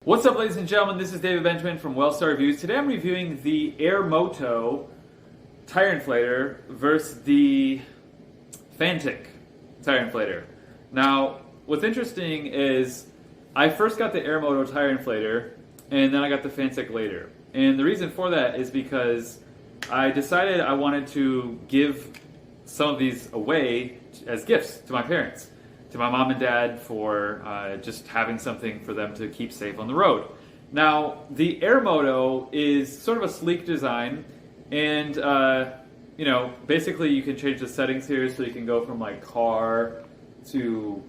What's up, ladies and gentlemen? This is David Benjamin from Wellstar Reviews. Today I'm reviewing the Airmoto Tire Inflator versus the Fanttik Tire Inflator. Now, what's interesting is I first got the Airmoto Tire Inflator and then I got the Fanttik later. And the reason for that is because I decided I wanted to give some of these away as gifts to my parents, to my mom and dad, for just having something for them to keep safe on the road. Now, the Airmoto is sort of a sleek design, and basically you can change the settings here, so you can go from like car to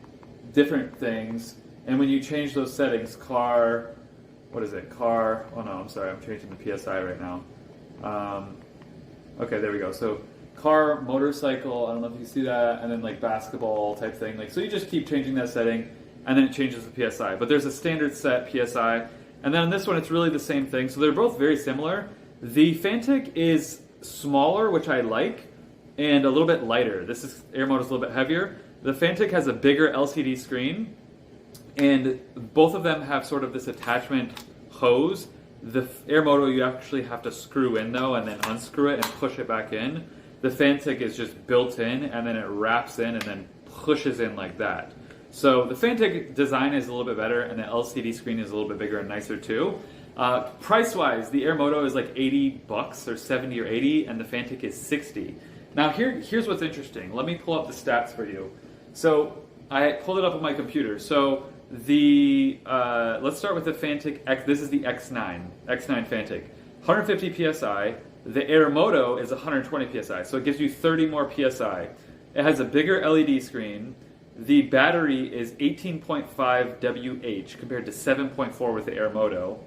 different things. And when you change those settings, car, oh no, I'm sorry, I'm changing the PSI right now. Okay, there we go. So car, motorcycle, I don't know if you see that, and then like basketball type thing. Like, so you just keep changing that setting, and then it changes the PSI. But there's a standard set PSI, and then on this one it's really the same thing. So they're both very similar. The Fanttik is smaller, which I like, and a little bit lighter. Airmoto's a little bit heavier. The Fanttik has a bigger LCD screen, and both of them have sort of this attachment hose. The Airmoto you actually have to screw in though, and then unscrew it and push it back in. The Fanttik is just built in, and then it wraps in and then pushes in like that. So the Fanttik design is a little bit better, and the LCD screen is a little bit bigger and nicer too. Price-wise, the Airmoto is like $80 or 70 or 80, and the Fanttik is 60. Now here's what's interesting. Let me pull up the stats for you. So I pulled it up on my computer. So let's start with the Fanttik X. This is the X9 Fanttik, 150 psi. The Airmoto is 120 psi, so it gives you 30 more psi. It has a bigger LED screen. The battery is 18.5 Wh compared to 7.4 with the Airmoto.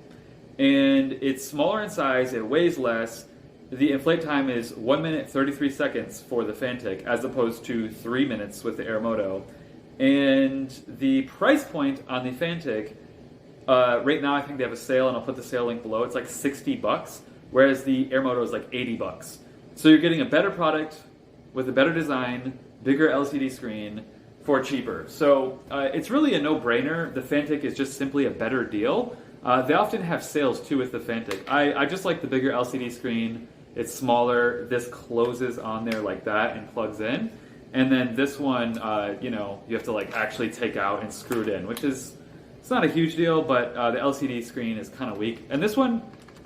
And it's smaller in size, it weighs less. The inflate time is 1 minute 33 seconds for the Fanttik, as opposed to 3 minutes with the Airmoto. And the price point on the Fanttik, right now I think they have a sale, and I'll put the sale link below. It's like $60. Whereas the Airmoto is like $80. So you're getting a better product with a better design, bigger LCD screen for cheaper. So it's really a no-brainer. The Fanttik is just simply a better deal. They often have sales too with the Fanttik. I just like the bigger LCD screen. It's smaller. This closes on there like that and plugs in. And then this one, you have to like actually take out and screw it in, which is, it's not a huge deal, but the LCD screen is kind of weak. And this one,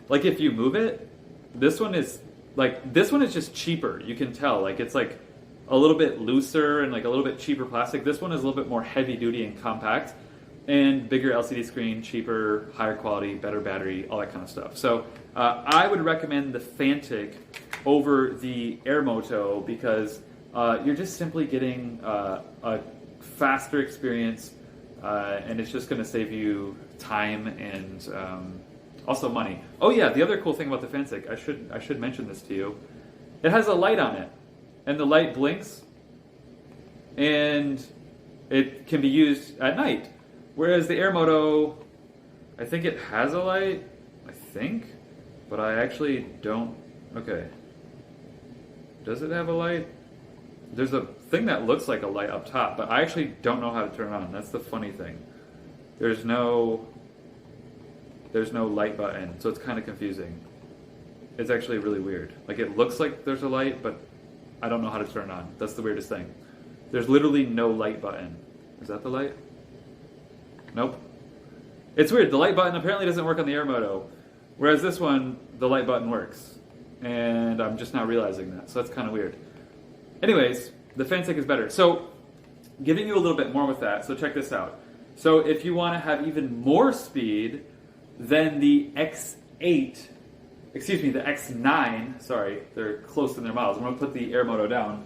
like if you move it, this one is just cheaper. You can tell, like it's like a little bit looser and like a little bit cheaper plastic. This one is a little bit more heavy duty and compact, and bigger LCD screen, cheaper, higher quality, better battery, all that kind of stuff. So I would recommend the Fanttik over the Airmoto because you're just simply getting a faster experience, and it's just going to save you time and also money. Oh yeah, the other cool thing about the Fanttik, I should mention this to you. It has a light on it, and the light blinks, and it can be used at night. Whereas the Airmoto, I think it has a light, but I actually don't. Okay. Does it have a light? There's a thing that looks like a light up top, but I actually don't know how to turn it on. That's the funny thing. There's no light button, so it's kind of confusing. It's actually really weird. Like, it looks like there's a light, but I don't know how to turn it on. That's the weirdest thing. There's literally no light button. Is that the light? Nope. It's weird. The light button apparently doesn't work on the Airmoto, whereas this one, the light button works. And I'm just not realizing that, so that's kind of weird. Anyways, the Fanttik is better. So, giving you a little bit more with that, so check this out. So if you want to have even more speed, then the the X9, sorry, they're close in their models. I'm going to put the Airmoto down.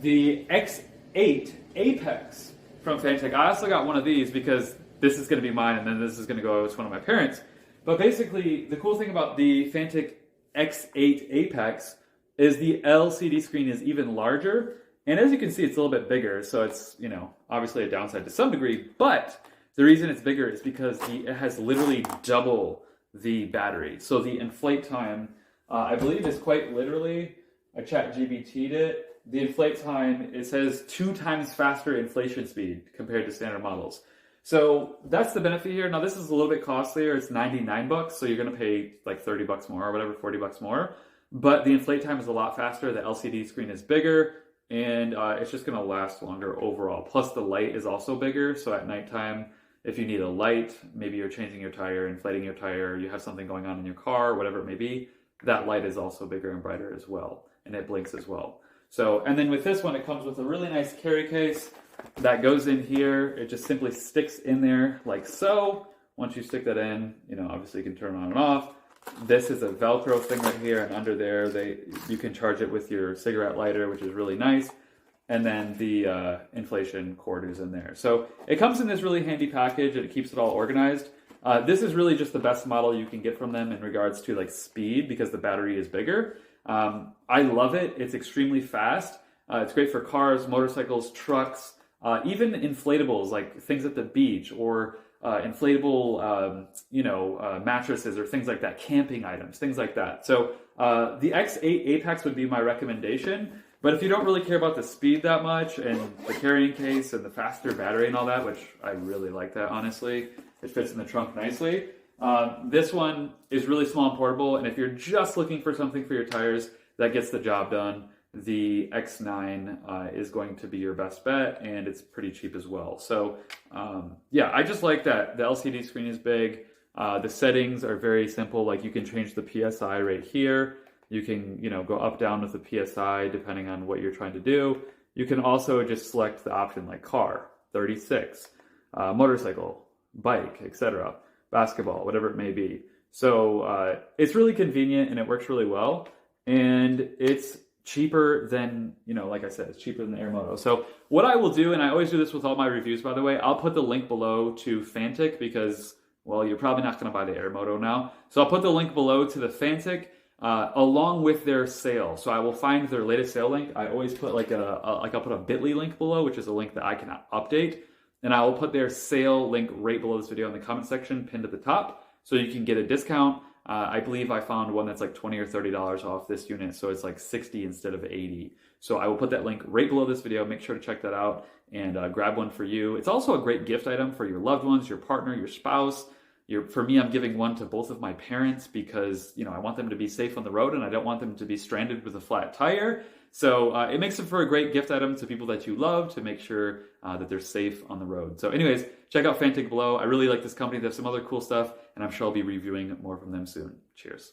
The X8 Apex from Fanttik. I also got one of these because this is going to be mine, and then this is going to go to one of my parents. But basically, the cool thing about the Fanttik X8 Apex is the LCD screen is even larger. And as you can see, it's a little bit bigger, so it's, obviously a downside to some degree, but the reason it's bigger is because it has literally double the battery. So the inflate time, I believe, is quite literally, I ChatGPT'd it, the inflate time, it says 2 times faster inflation speed compared to standard models. So that's the benefit here. Now this is a little bit costlier. It's 99 bucks, so you're gonna pay like 30 bucks more or whatever, 40 bucks more. But the inflate time is a lot faster. The LCD screen is bigger, and it's just gonna last longer overall. Plus the light is also bigger, so at nighttime, if you need a light, maybe you're changing your tire, inflating your tire, you have something going on in your car, whatever it may be, that light is also bigger and brighter as well, and it blinks as well. So, and then with this one, it comes with a really nice carry case that goes in here. It just simply sticks in there like so. Once you stick that in, you know, obviously you can turn it on and off. This is a Velcro thing right here, and under there, you can charge it with your cigarette lighter, which is really nice. And then the inflation cord is in there. So it comes in this really handy package, and it keeps it all organized. This is really just the best model you can get from them in regards to like speed, because the battery is bigger. I love it. It's extremely fast. It's great for cars, motorcycles, trucks, even inflatables, like things at the beach, or inflatable, mattresses or things like that, camping items, things like that. So the X8 Apex would be my recommendation. But if you don't really care about the speed that much, and the carrying case and the faster battery and all that, which I really like that, honestly, it fits in the trunk nicely. This one is really small and portable, and if you're just looking for something for your tires that gets the job done, the X9 is going to be your best bet, and it's pretty cheap as well. So yeah, I just like that the LCD screen is big. The settings are very simple. Like you can change the PSI right here. You can, go up, down with the PSI depending on what you're trying to do. You can also just select the option like car, 36, motorcycle, bike, etc., basketball, whatever it may be. So it's really convenient, and it works really well. And it's cheaper than, like I said, it's cheaper than the Airmoto. So what I will do, and I always do this with all my reviews, by the way, I'll put the link below to Fanttik, because, well, you're probably not going to buy the Airmoto now. So I'll put the link below to the Fanttik, along with their sale. So I will find their latest sale link. I always put I'll put a bit.ly link below, which is a link that I can update. And I will put their sale link right below this video in the comment section, pinned at the top, so you can get a discount. I believe I found one that's like $20 or $30 off this unit, so it's like 60 instead of 80. So I will put that link right below this video. Make sure to check that out and grab one for you. It's also a great gift item for your loved ones, your partner, your spouse. For me, I'm giving one to both of my parents because, I want them to be safe on the road, and I don't want them to be stranded with a flat tire. So it makes it for a great gift item to people that you love, to make sure that they're safe on the road. So anyways, check out Fanttik below. I really like this company. They have some other cool stuff, and I'm sure I'll be reviewing more from them soon. Cheers.